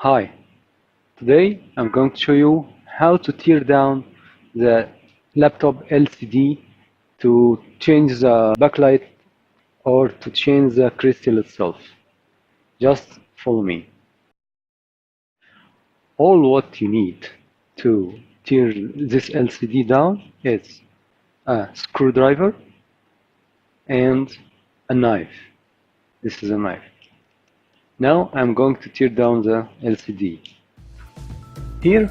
Hi, today I'm going to show you how to tear down the laptop LCD to change the backlight or to change the crystal itself. Just follow me. All what you need to tear this LCD down is a screwdriver and a knife. This is a knife. Now I'm going to tear down the LCD. Here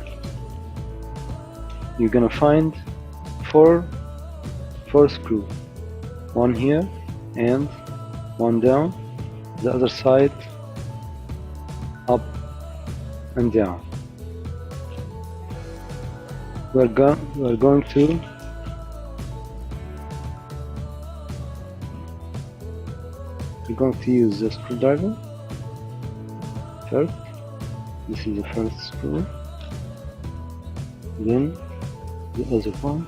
you're gonna find four screws, one here and one down, the other side up and down. We're going to use the screwdriver first. This is the first screw, then the other one,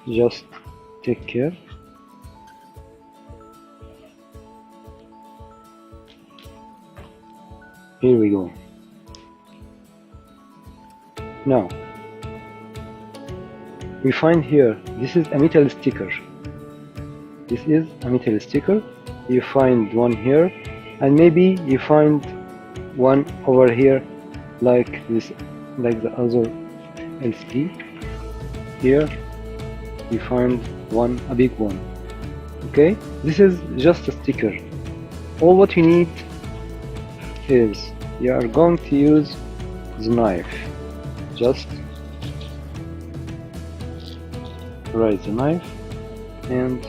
just take care. Here we go. Now we find here, this is a metal sticker. This is a metal sticker. You find one here, and maybe you find one over here like this, like the other LCD. Here you find one, a big one. Okay, this is just a sticker. All what you need is you are going to use the knife. Just raise the knife and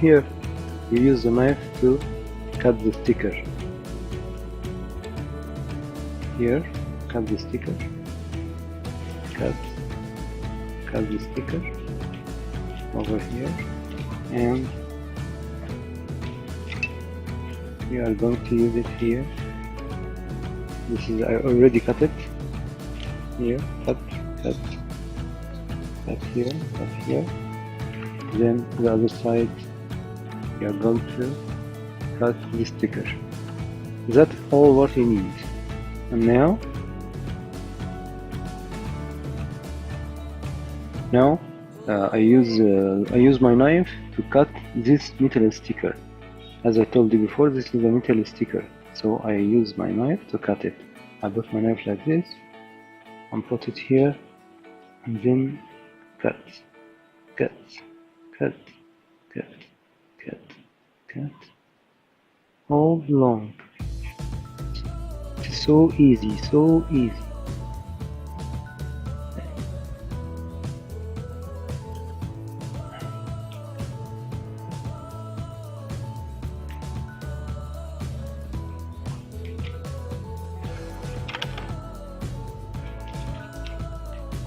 here you use the knife to cut the sticker. Here, cut the sticker, cut the sticker over here, and we are going to use it here. This is, I already cut it. Here, cut here, cut here. Then the other side, we are going to cut the sticker. That's all what we need. And now I use my knife to cut this metal sticker. As I told you before, this is a metal sticker, so I use my knife to cut it. I put my knife like this and put it here, and then cut all along. It's so easy, so easy.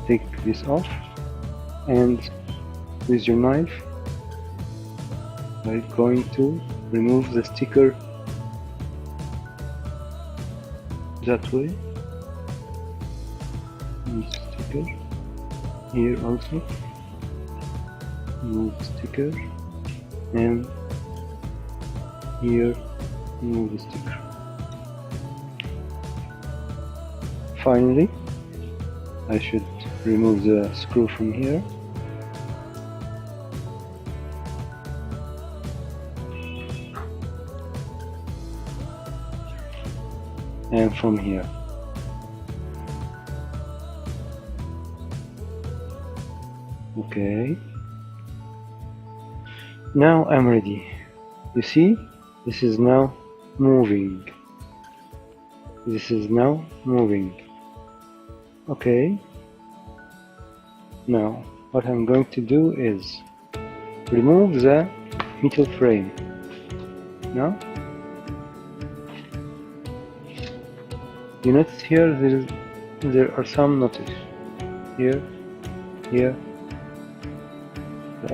Take this off, and with your knife I'm going to remove the sticker that way. Remove the sticker here also. Remove the sticker, and here remove the sticker. Finally, I should remove the screw from here. And from here. Okay. Now I'm ready. You see, this is now moving. This is now moving. Okay, Now what I'm going to do is remove the metal frame. Now you notice here there are some notches here, the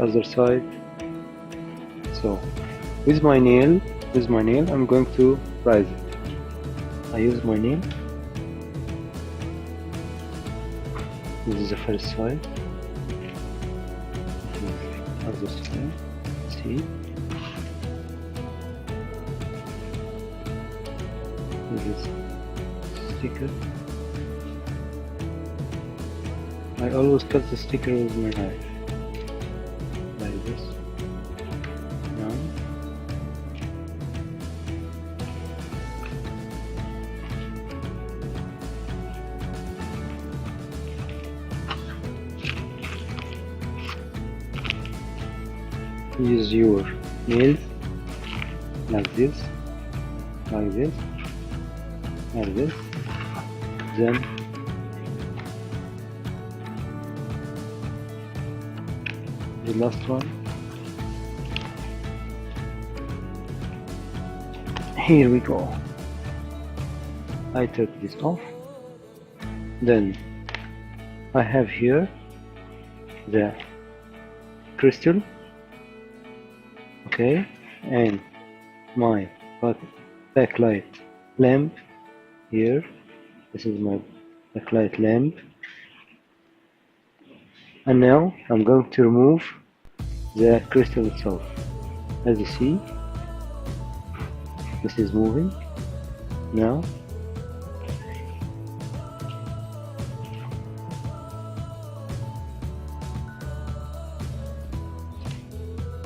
other side. So with my nail I'm going to rise it. I use my nail. This is the first side. Other side. See? This is sticker. I always cut the sticker with my knife. Like this. Now use your nails like this, like this, like this. Then the last one. Here we go. I took this off. Then I have here the crystal. Okay, and my backlight lamp here. This is my backlight lamp. And now I'm going to remove the crystal itself. As you see, this is moving. Now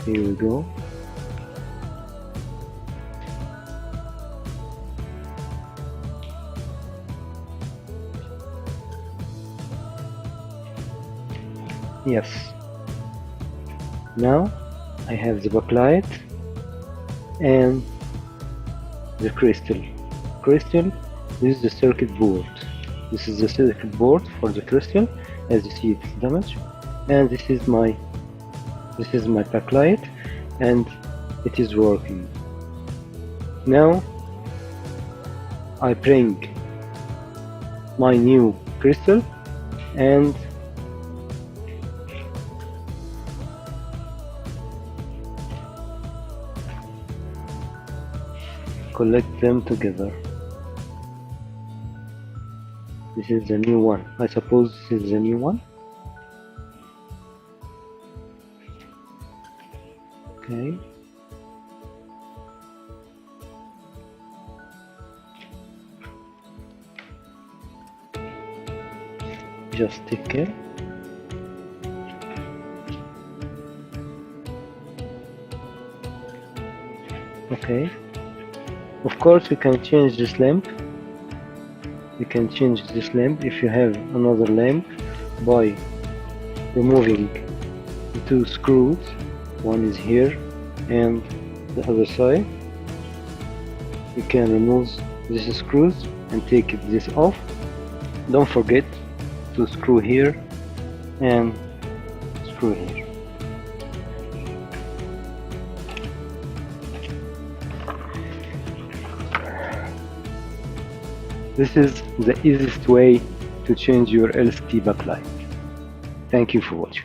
here we go. Yes. Now I have the backlight and the crystal. This is the circuit board. This is the circuit board for the crystal. As you see, it's damaged. And this is my backlight, and it is working. Now I bring my new crystal and collect them together. This is the new one. I suppose this is the new one. Okay. Just take care. Okay. Of course, you can change this lamp. You can change this lamp if you have another lamp by removing the two screws. One is here and the other side. You can remove these screws and take this off. Don't forget to screw here and screw here. This is the easiest way to change your LCD backlight. Thank you for watching.